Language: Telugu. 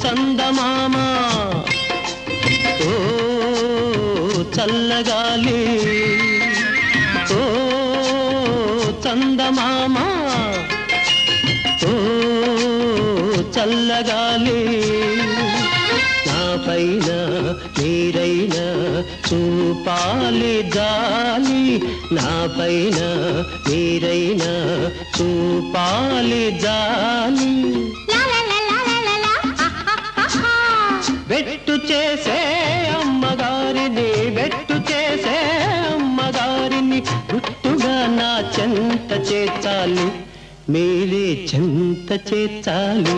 చందమామ ఓ చల్లగాలి ఓ చందమామ ఓ చల్లగాలి నా పైన మీరైనా చూపాలి జాలి నా పైన మీరైనా చూపాలి జాలి వెట్టు చేసే అమ్మగారిని వెట్టు చేసే అమ్మగారిని గుట్టుగా నా చెంత చేర్చాలి మీరే చెంత చేర్చాలి